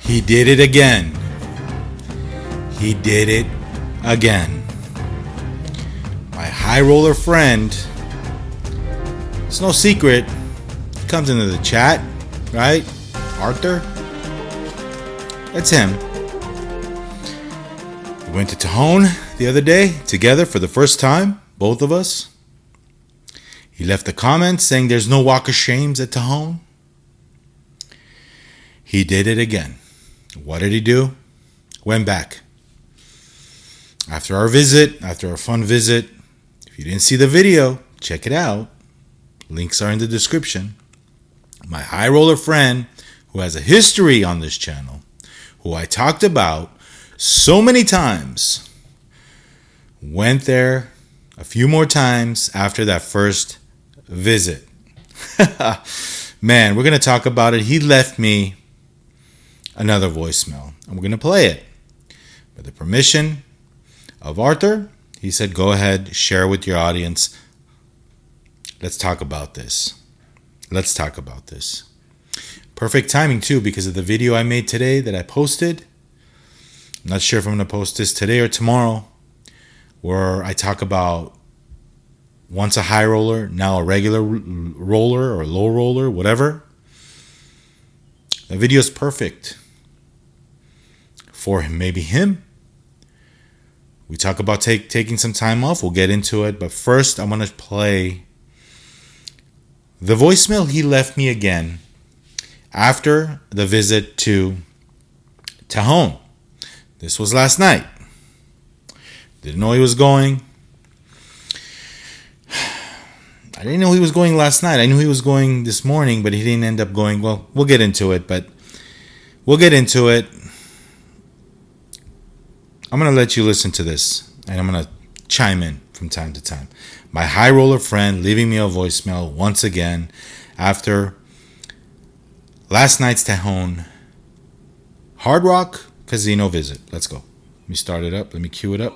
He did it again. He did it again. My high roller friend, it's no secret, he comes into the chat, right? Arthur, that's him. We went to Tejon the other day together for the first time, both of us. He left a comment saying there's no walk of shames at Tejon. He did it again. What did he do? Went back. After our visit, after our fun visit, if you didn't see the video, check it out. Links are in the description. My high roller friend, who has a history on this channel, who I talked about so many times, went there a few more times after that first visit. Man, we're going to talk about it. He left me another voicemail, and we're going to play it. With the permission of Arthur, he said, go ahead, share with your audience. Let's talk about this. Let's talk about this. Perfect timing, too, because of the video I made today that I posted. I'm not sure if I'm going to post this today or tomorrow, where I talk about once a high roller, now a regular roller or low roller, whatever. The video is perfect for him, maybe him. We talk about taking some time off. We'll get into it. But first, I'm going to play the voicemail he left me again after the visit to Tejon. This was last night. Didn't know he was going. I didn't know he was going last night. I knew he was going this morning, but he didn't end up going. Well, we'll get into it, but we'll get into it. I'm going to let you listen to this, and I'm going to chime in from time to time. My high roller friend leaving me a voicemail once again after last night's Tejon Hard Rock Casino visit. Let's go. Let me start it up. Let me cue it up.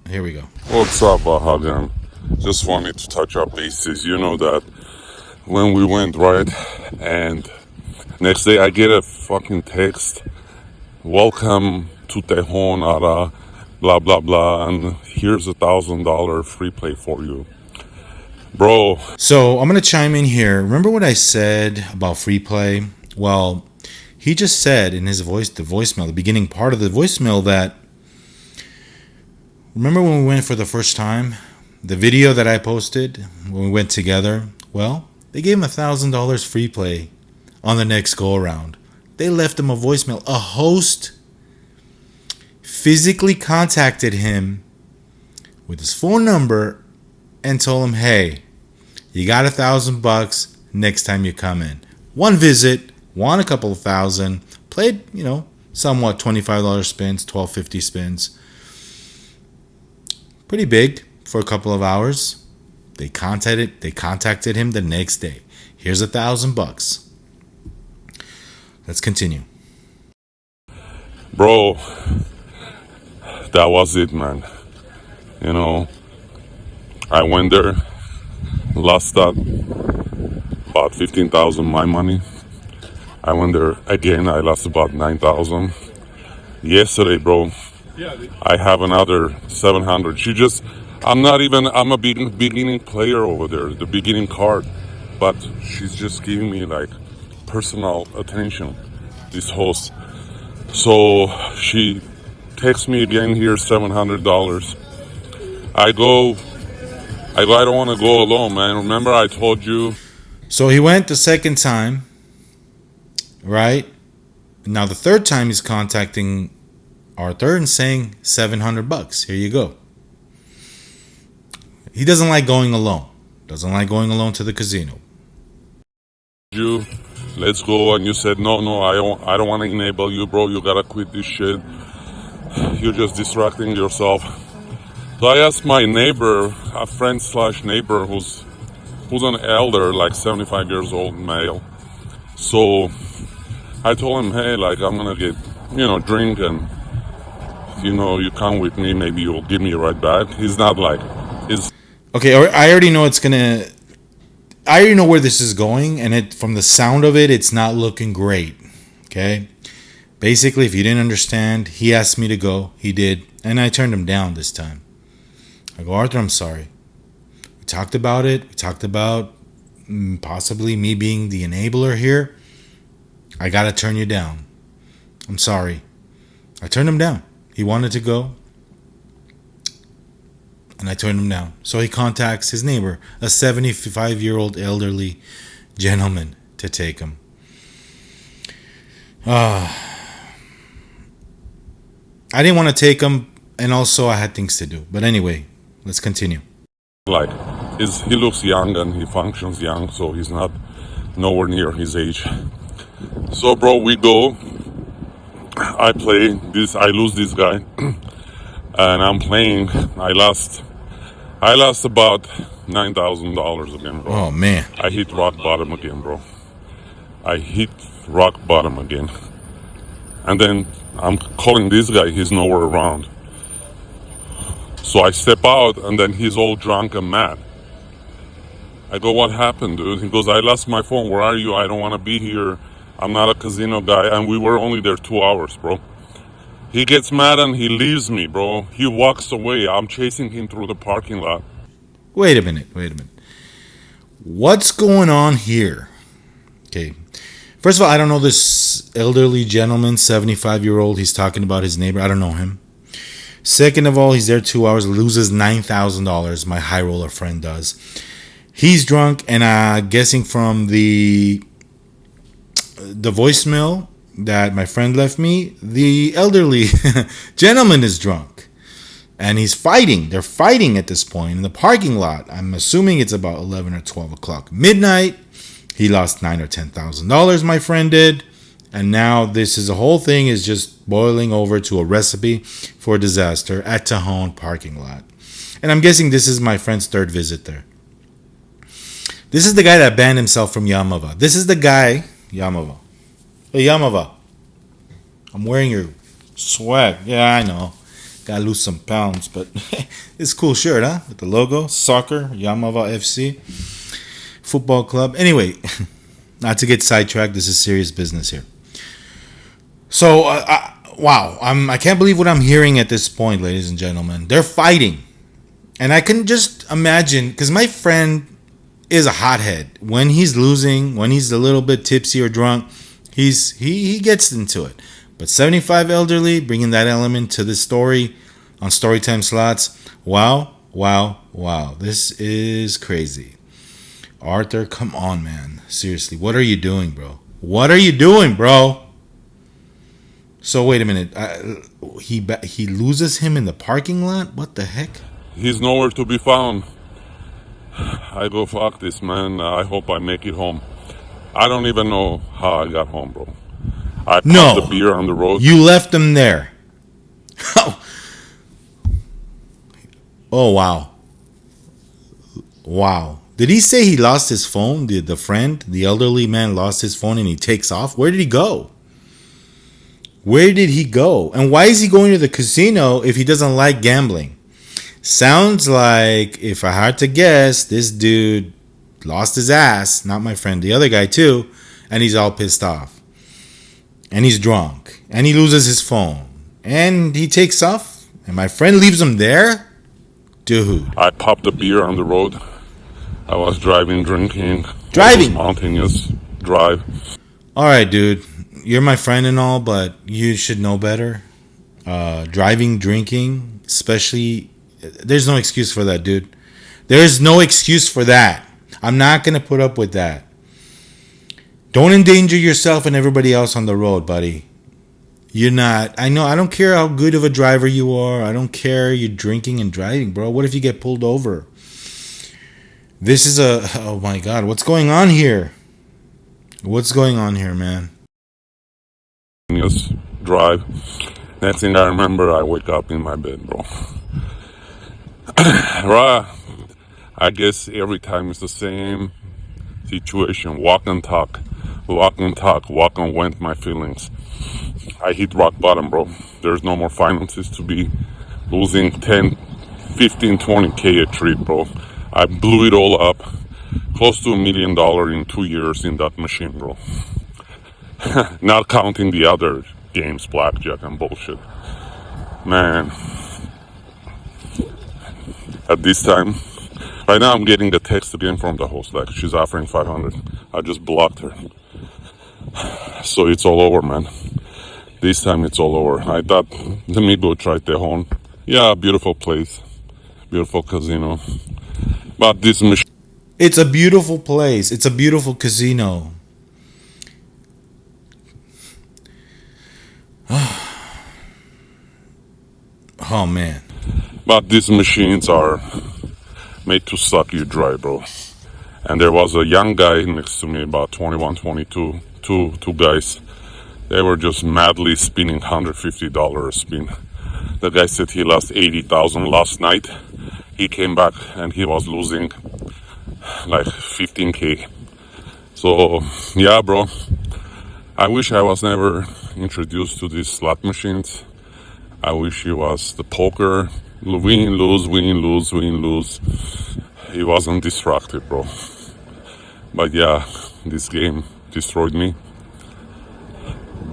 Here we go. What's up, Hagan? Just wanted to touch up bases. You know that when we went, right, and next day I get a fucking text, welcome to Tejon, Ara, blah, blah, blah, and here's $1,000 free play for you. Bro. So I'm going to chime in here. Remember what I said about free play? Well, he just said in his voice, the voicemail, the beginning part of the voicemail that, remember when we went for the first time? The video that I posted when we went together? Well, they gave him $1,000 free play on the next go around. They left him a voicemail. A host physically contacted him with his phone number and told him, hey, you got $1,000 next time you come in. One visit, won a couple of thousand, played, somewhat $25 spins, $12.50 spins. Pretty big for a couple of hours. They contacted him the next day. Here's $1,000. Let's continue. Bro, that was it, man. I went there, lost that about 15,000 my money. I went there again, I lost about 9,000. Yesterday, bro, I have another 700. I'm a beginning player over there, the beginning card, but she's just giving me like personal attention, this host. So she texts me again here, $700. I don't want to go alone, man. Remember I told you. So he went the second time, right? Now the third time he's contacting Arthur and saying $700. Here you go. He doesn't like going alone. Doesn't like going alone to the casino. Let's go, and you said no, I don't want to enable you, bro. You gotta quit this shit. You're just distracting yourself. So I asked my neighbor, a friend / neighbor who's an elder, like 75 years old male. So I told him, hey, like I'm gonna get, drink, and you come with me, maybe you'll give me a ride back. He's not like, okay, I already know I already know where this is going, and from the sound of it, it's not looking great. Okay, Basically, if you didn't understand, he asked me to go. He did. And I turned him down this time. I go, Arthur, I'm sorry. We talked about it. We talked about possibly me being the enabler here. I got to turn you down. I'm sorry. I turned him down. He wanted to go. And I turned him down. So he contacts his neighbor, a 75-year-old elderly gentleman, to take him. I didn't want to take him, and also I had things to do. But anyway, let's continue. Like, he looks young and he functions young, so he's not nowhere near his age. So, bro, we go. I play this. I lose this guy, and I'm playing. I lost about $9,000 again, bro. Oh man! I hit rock bottom again, bro. I hit rock bottom again, and then I'm calling this guy. He's nowhere around. So I step out, and then he's all drunk and mad. I go, what happened, dude? He goes, I lost my phone. Where are you? I don't want to be here. I'm not a casino guy. And we were only there 2 hours, bro. He gets mad and he leaves me, bro. He walks away. I'm chasing him through the parking lot. Wait a minute. What's going on here? Okay. First of all, I don't know this elderly gentleman, 75-year-old. He's talking about his neighbor. I don't know him. Second of all, he's there 2 hours, loses $9,000. My high roller friend does. He's drunk, and guessing from the voicemail that my friend left me, the elderly gentleman is drunk. And he's fighting. They're fighting at this point in the parking lot. I'm assuming it's about 11 or 12 o'clock midnight. He lost $9,000 or $10,000, my friend did. And now the whole thing is just boiling over to a recipe for disaster at Tejon parking lot. And I'm guessing this is my friend's third visit there. This is the guy that banned himself from Yaamava. This is the guy, Yaamava. Hey, Yaamava. I'm wearing your swag. Yeah, I know. Gotta lose some pounds, but it's a cool shirt, huh? With the logo, soccer, Yaamava FC, football club. Anyway, not to get sidetracked, this is serious business here. So, wow, I can't believe what I'm hearing at this point, ladies and gentlemen. They're fighting. And I can just imagine, because my friend is a hothead. When he's losing, when he's a little bit tipsy or drunk, he gets into it. But 75 elderly, bringing that element to this story on Storytime slots. Wow. This is crazy. Arthur, come on, man. Seriously, what are you doing, bro? So wait a minute. He loses him in the parking lot? What the heck? He's nowhere to be found. I go, fuck this, man. I hope I make it home. I don't even know how I got home, bro. I popped the beer on the road. You left him there. Oh, wow. Wow. Did he say he lost his phone? Did the friend, the elderly man, lost his phone and he takes off? Where did he go? And why is he going to the casino if he doesn't like gambling? Sounds like, if I had to guess, this dude lost his ass. Not my friend, the other guy too. And he's all pissed off. And he's drunk. And he loses his phone. And he takes off. And my friend leaves him there? Dude. I popped the beer on the road. I was drinking. Spontaneous drive. Alright, dude. You're my friend and all, but you should know better. Drinking, especially... There's no excuse for that, dude. There's no excuse for that. I'm not going to put up with that. Don't endanger yourself and everybody else on the road, buddy. You're not. I know. I don't care how good of a driver you are. I don't care you're drinking and driving, bro. What if you get pulled over? This is oh my God. What's going on here? Man? Yes, drive. Next thing I remember, I wake up in my bed, bro. Right. I guess every time it's the same situation. Walk and vent my feelings. I hit rock bottom, bro. There's no more finances to be losing 10, 15, 20K a trip, bro. I blew it all up. Close to $1 million in 2 years in that machine, bro. Not counting the other games, blackjack and bullshit. Man, at this time, right now I'm getting a text again from the host, like she's offering 500. I just blocked her. So it's all over, man. This time it's all over. I thought, let me go try Tejon. Yeah, beautiful place, beautiful casino. But this machine. It's a beautiful place. It's a beautiful casino. Oh man. But these machines are made to suck you dry, bro. And there was a young guy next to me, about 21, 22, two guys. They were just madly spinning $150 a spin. The guy said he lost 80,000 last night. He came back and he was losing like 15K. So yeah, bro. I wish I was never introduced to these slot machines. I wish it was the poker, win, lose, win, lose, win, lose. It wasn't destructive, bro. But yeah, this game destroyed me.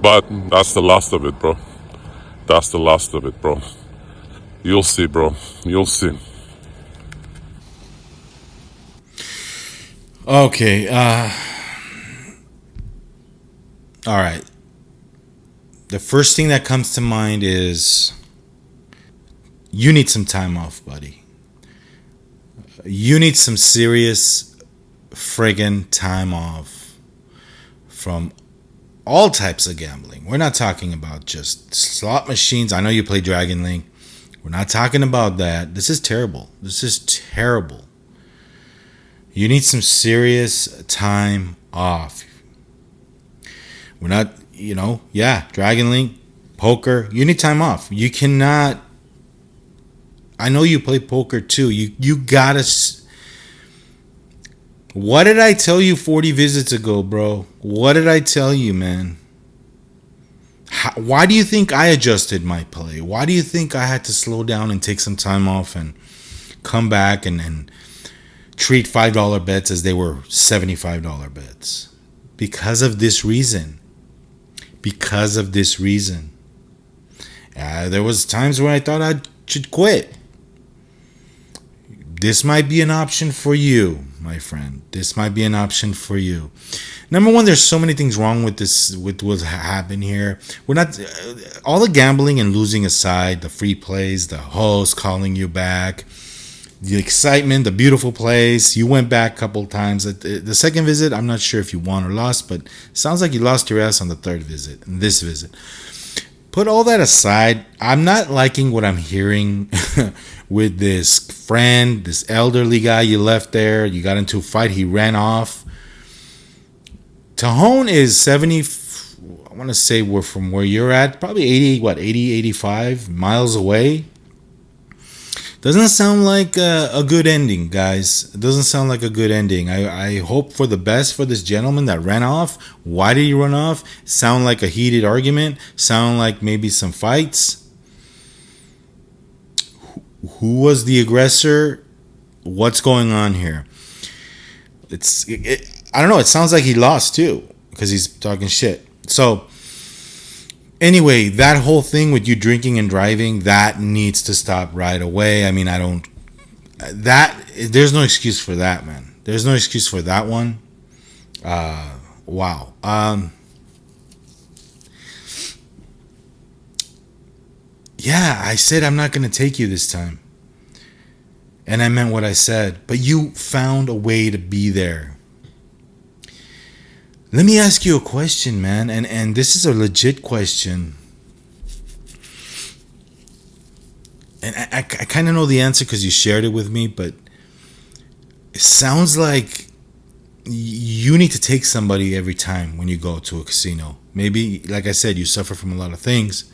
But that's the last of it, bro. That's the last of it, bro. You'll see, bro. You'll see. Okay. All right. The first thing that comes to mind is you need some time off, buddy. You need some serious friggin' time off from all types of gambling. We're not talking about just slot machines. I know you play Dragon Link. We're not talking about that. This is terrible. This is terrible. You need some serious time off. We're not, Dragon Link, poker. You need time off. You cannot. I know you play poker too. You gotta. What did I tell you 40 visits ago, bro? What did I tell you, man? Why do you think I adjusted my play? Why do you think I had to slow down and take some time off and come back and treat $5 bets as they were $75 bets? Because of this reason. Because of this reason. There was times when I thought I should quit. This might be an option for you, my friend. This might be an option for you. Number one, there's so many things wrong with this, with what's happened here. We're not, all the gambling and losing aside, the free plays, the host calling you back, the excitement, the beautiful place. You went back a couple times. The second visit, I'm not sure if you won or lost, but it sounds like you lost your ass on the third visit, and this visit. Put all that aside. I'm not liking what I'm hearing with this friend, this elderly guy you left there. You got into a fight. He ran off. Tejon is 70, I want to say we're from where you're at, probably 80, 85 miles away. Doesn't sound like a good ending, guys. It doesn't sound like a good ending. I hope for the best for this gentleman that ran off. Why did he run off? Sound like a heated argument. Sound like maybe some fights. Who was the aggressor? What's going on here? I don't know. It sounds like he lost too because he's talking shit. So anyway, that whole thing with you drinking and driving, that needs to stop right away. I mean, there's no excuse for that, man. There's no excuse for that one. Wow. Yeah, I said I'm not going to take you this time. And I meant what I said. But you found a way to be there. Let me ask you a question, man. And this is a legit question. And I kind of know the answer because you shared it with me. But it sounds like you need to take somebody every time when you go to a casino. Maybe, like I said, you suffer from a lot of things.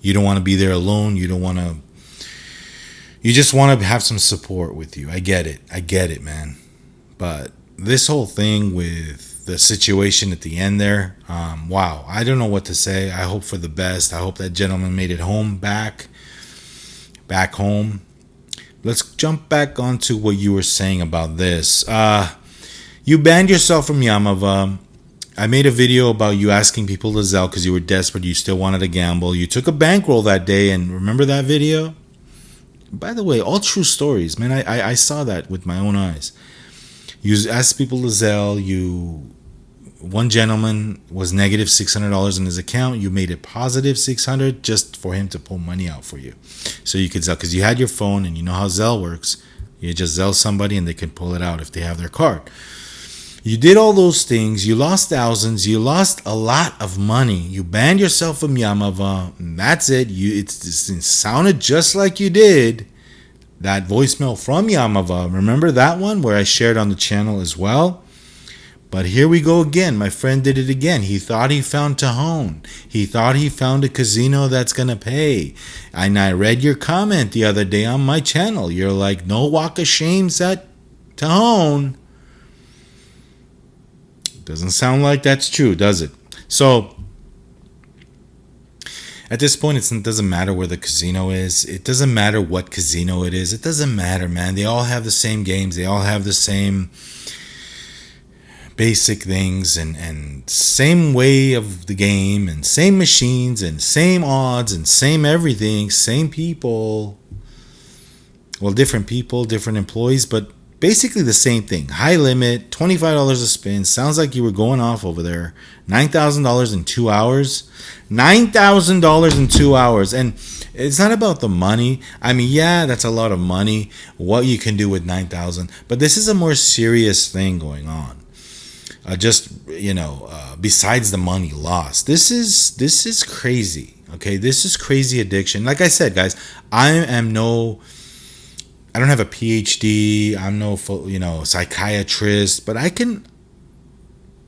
You don't want to be there alone. You just want to have some support with you. I get it, man. But this whole thing with the situation at the end there, wow. I don't know what to say. I hope for the best. I hope that gentleman made it home, back home. Let's jump back onto what you were saying about this. You banned yourself from Yaamava. I made a video about you asking people to Zelle because you were desperate. You still wanted to gamble. You took a bankroll that day, and remember that video? By the way, all true stories, man. I saw that with my own eyes. You asked people to Zelle. One gentleman was negative $600 in his account. You made it positive $600 just for him to pull money out for you, so you could Zelle, because you had your phone and you know how Zelle works. You just Zelle somebody and they can pull it out if they have their card. You did all those things. You lost thousands. You lost a lot of money. You banned yourself from Yaamava. And that's it. It sounded just like you did that voicemail from Yaamava. Remember that one where I shared on the channel as well? But here we go again. My friend did it again. He thought he found Tejon. He thought he found a casino that's going to pay. And I read your comment the other day on my channel. You're like, no walk of shames at Tejon. Doesn't sound like that's true, does it? So, at this point, it doesn't matter where the casino is. It doesn't matter what casino it is. It doesn't matter, man. They all have the same games. They all have the same basic things and same way of the game and same machines and same odds and same everything, same people. Well, different people, different employees, but basically the same thing. High limit, $25 a spin. Sounds like you were going off over there. $9,000 in 2 hours. $9,000 in 2 hours. And it's not about the money. I mean, yeah, that's a lot of money. What you can do with $9,000. But this is a more serious thing going on. Besides the money lost, this is crazy. Okay, this is crazy addiction. Like I said, guys, I don't have a PhD. I'm no psychiatrist, but I can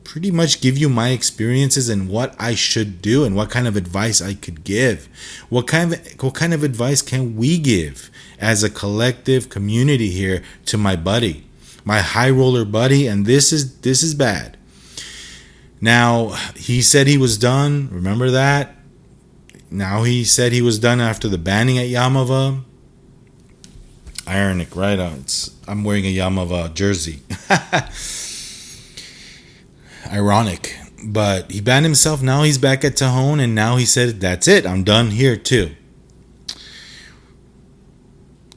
pretty much give you my experiences and what I should do and what kind of advice I could give. What kind of advice can we give as a collective community here to my buddy? My high roller buddy, and this is bad. Now, he said he was done. Remember that? Now he said he was done after the banning at Yaamava. Ironic, right? I'm wearing a Yaamava jersey. Ironic. But he banned himself. Now he's back at Tejon, and now he said, that's it. I'm done here too.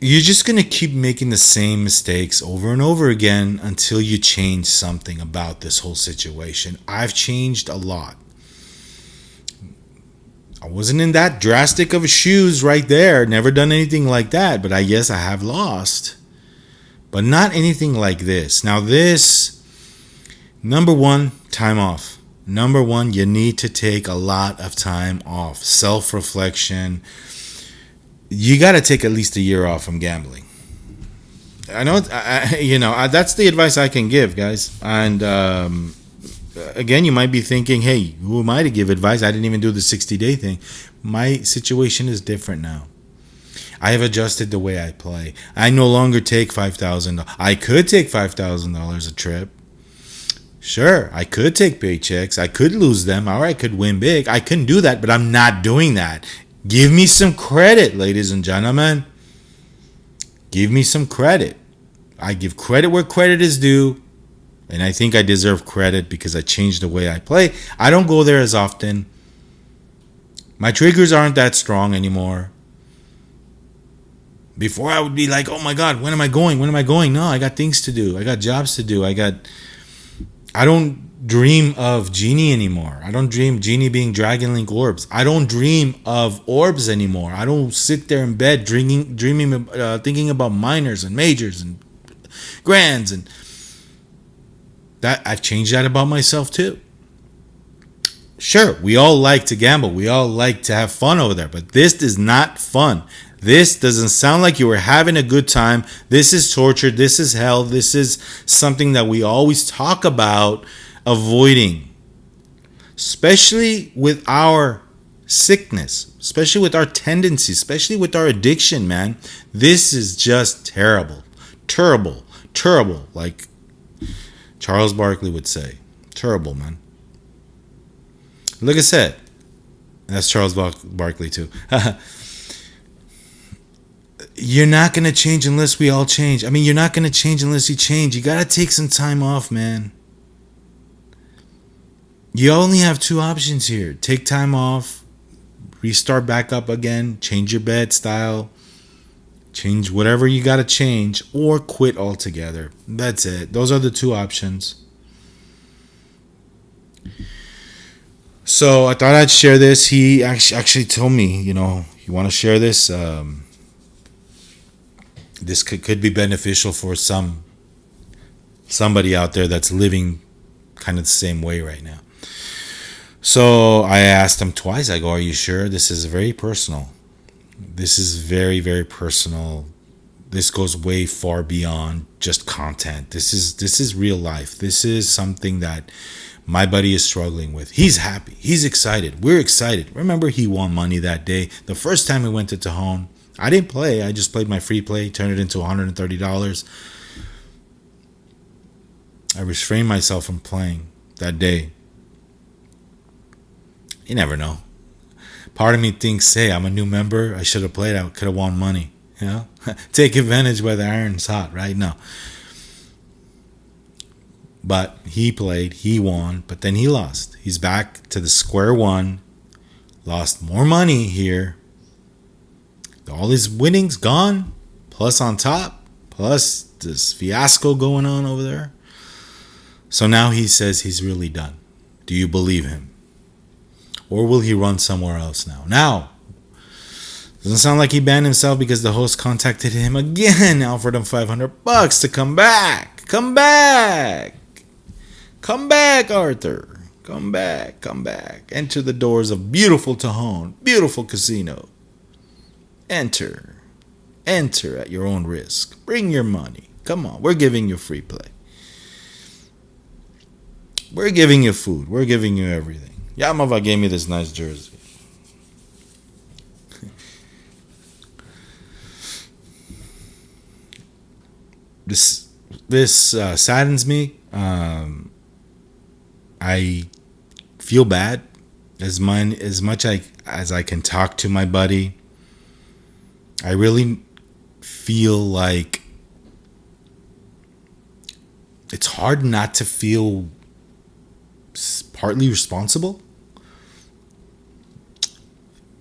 You're just going to keep making the same mistakes over and over again until you change something about this whole situation. I've changed a lot. I wasn't in that drastic of shoes right there. Never done anything like that. But I guess I have lost. But not anything like this. Now this, number one, time off. Number one, you need to take a lot of time off. Self-reflection. You got to take at least a year off from gambling. I know, that's the advice I can give, guys. And again, you might be thinking, hey, who am I to give advice? I didn't even do the 60-day thing. My situation is different now. I have adjusted the way I play. I no longer take $5,000. I could take $5,000 a trip. Sure, I could take paychecks. I could lose them, or I could win big. I couldn't do that, but I'm not doing that. Give me some credit, ladies and gentlemen. Give me some credit. I give credit where credit is due. And I think I deserve credit because I changed the way I play. I don't go there as often. My triggers aren't that strong anymore. Before I would be like, oh my God, when am I going? When am I going? No, I got things to do. I got jobs to do. I don't dream of Genie anymore. I don't dream Genie being Dragon Link orbs. I don't dream of orbs anymore. I don't sit there in bed thinking about minors and majors and grands, and that I've changed that about myself too. Sure, we all like to gamble. We all like to have fun over there, but this is not fun. This doesn't sound like you were having a good time. This is torture. This is hell. This is something that we always talk about avoiding, especially with our sickness, especially with our tendencies, especially with our addiction, man. This is just terrible, like Charles Barkley would say. Terrible, man. Like I said, that's Charles Barkley too. You're not going to change unless we all change. I mean, you're not going to change unless you change. You got to take some time off, man. You only have two options here. Take time off, restart back up again, change your bet style, change whatever you got to change, or quit altogether. That's it. Those are the two options. So I thought I'd share this. He actually told me, you want to share this? This could be beneficial for somebody out there that's living kind of the same way right now. So I asked him twice. I go, "Are you sure? This is very personal. This is very, very personal. This goes way far beyond just content. This is real life. This is something that my buddy is struggling with. He's happy. He's excited. We're excited. Remember, he won money that day. The first time we went to Tejon, I didn't play. I just played my free play, turned it into $130. I restrained myself from playing that day. You never know. Part of me thinks, hey, I'm a new member. I should have played. I could have won money. Take advantage while the iron's hot, right? No. But he played. He won. But then he lost. He's back to the square one. Lost more money here. All his winnings gone. Plus on top. Plus this fiasco going on over there. So now he says he's really done. Do you believe him? Or will he run somewhere else now? Now, doesn't sound like he banned himself because the host contacted him again, offered him $500 to come back. Come back. Come back, Arthur. Come back. Come back. Enter the doors of beautiful Tejon, beautiful casino. Enter. Enter at your own risk. Bring your money. Come on, we're giving you free play. We're giving you food. We're giving you everything. Yaamava gave me this nice jersey. This saddens me. I feel bad as much as I can talk to my buddy. I really feel like it's hard not to feel partly responsible,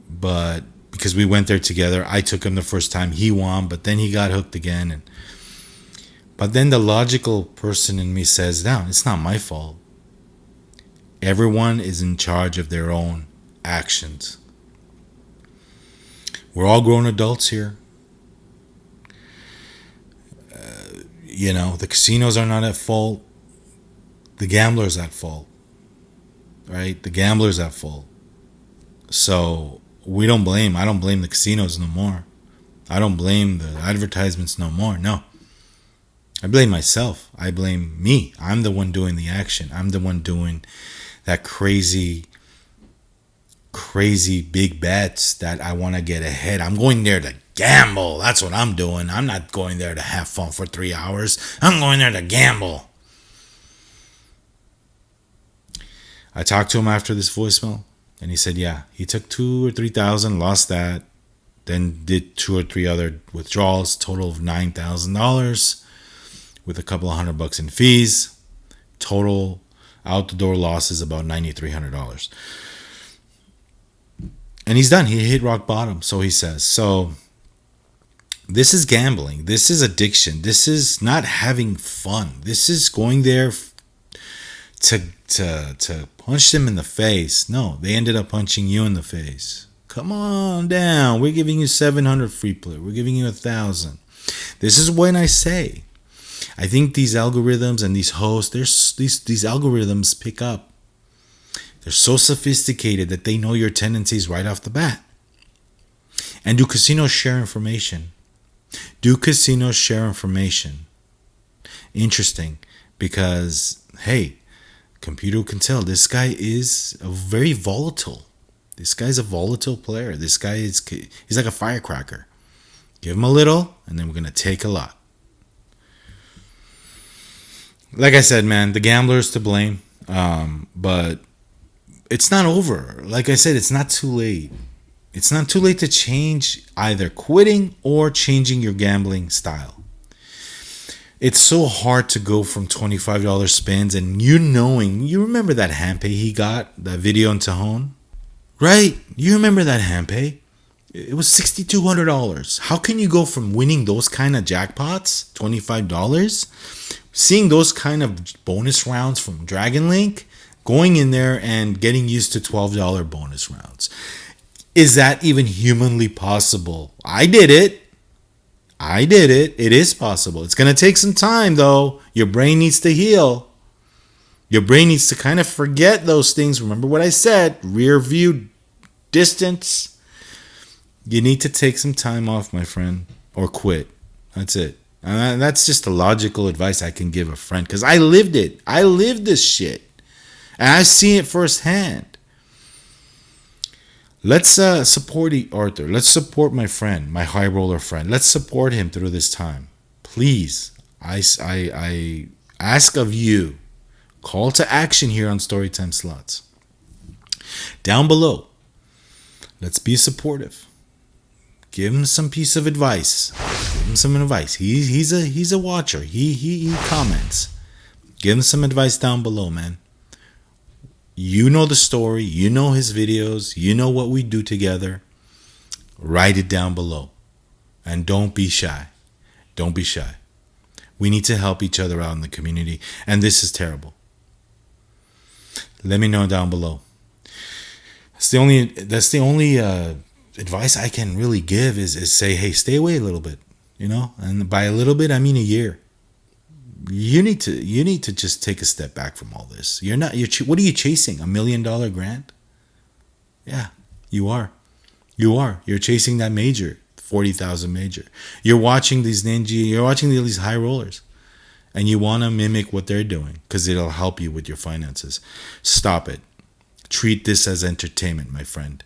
but because we went there together, I took him the first time, he won, but then he got hooked again, but then the logical person in me says, no, it's not my fault. Everyone is in charge of their own actions. We're all grown adults here. The casinos are not at fault. The gambler's at fault. Right? The gambler's at fault. So I don't blame the casinos no more. I don't blame the advertisements no more. No. I blame myself. I blame me. I'm the one doing the action. I'm the one doing that crazy big bets that I want to get ahead. I'm going there to gamble. That's what I'm doing. I'm not going there to have fun for 3 hours. I'm going there to gamble. I talked to him after this voicemail, and he said, yeah, he took 2,000 or 3,000, lost that, then did 2 or 3 other withdrawals, total of $9,000 with a couple of $100 in fees. Total out the door losses about $9,300. And he's done. He hit rock bottom, so he says. So this is gambling. This is addiction. This is not having fun. This is going there to punch them in the face. No, they ended up punching you in the face. Come on down. We're giving you 700 free play. We're giving you 1,000. This is when I say, I think these algorithms and these hosts, these algorithms pick up. They're so sophisticated that they know your tendencies right off the bat. And do casinos share information? Interesting, because, hey, computer can tell this guy is very volatile. This guy's a volatile player. This guy he's like a firecracker. Give him a little, and then we're going to take a lot. Like I said, man, the gambler's to blame. But it's not over. Like I said, it's not too late. It's not too late to change either quitting or changing your gambling style. It's so hard to go from $25 spins and you remember that hand pay he got, that video in Tejon? Right? You remember that hand pay? It was $6,200. How can you go from winning those kind of jackpots, $25, seeing those kind of bonus rounds from Dragon Link, going in there and getting used to $12 bonus rounds? Is that even humanly possible? I did it. It is possible. It's going to take some time, though. Your brain needs to heal. Your brain needs to kind of forget those things. Remember what I said, rear view distance. You need to take some time off, my friend, or quit. That's it. And that's just a logical advice I can give a friend, because I lived it. I lived this shit. And I've seen it firsthand. Let's support Arthur. Let's support my friend, my high roller friend. Let's support him through this time. Please, I ask of you, call to action here on Storytime Slots. Down below, let's be supportive. Give him some piece of advice. Give him some advice. He's a watcher. He comments. Give him some advice down below, man. You know the story. You know his videos. You know what we do together. Write it down below. And don't be shy. Don't be shy. We need to help each other out in the community. And this is terrible. Let me know down below. That's the only advice I can really give is say, hey, stay away a little bit. You know? And by a little bit, I mean a year. You need to just take a step back from all this. What are you chasing? $1 million grant? Yeah, you are. You're chasing that major, 40,000 major. You're watching these ninja. You're watching these high rollers, and you want to mimic what they're doing because it'll help you with your finances. Stop it. Treat this as entertainment, my friend.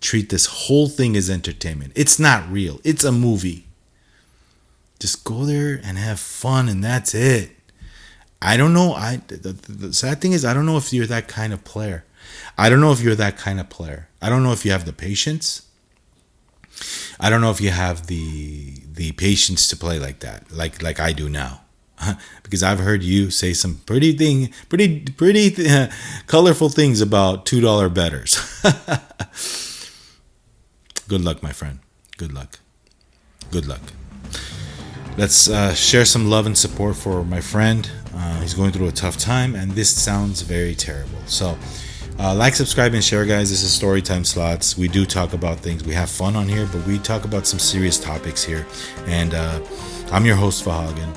Treat this whole thing as entertainment. It's not real. It's a movie. Just go there and have fun, and that's it. I don't know. The sad thing is, I don't know if you're that kind of player. I don't know if you have the patience. I don't know if you have the patience to play like that, like I do now. Because I've heard you say some pretty colorful things about $2 bettors. Good luck, my friend. Good luck. Let's share some love and support for my friend. He's going through a tough time, and this sounds very terrible. So, like, subscribe, and share, guys. This is Storytime Slots. We do talk about things. We have fun on here, but we talk about some serious topics here. And I'm your host, Fahagan.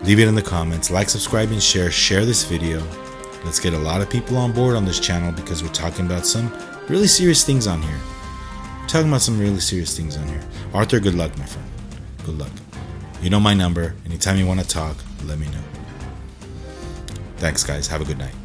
Leave it in the comments. Like, subscribe, and share. Share this video. Let's get a lot of people on board on this channel because we're talking about some really serious things on here. Arthur, good luck, my friend. Good luck. You know my number. Anytime you want to talk, let me know. Thanks, guys. Have a good night.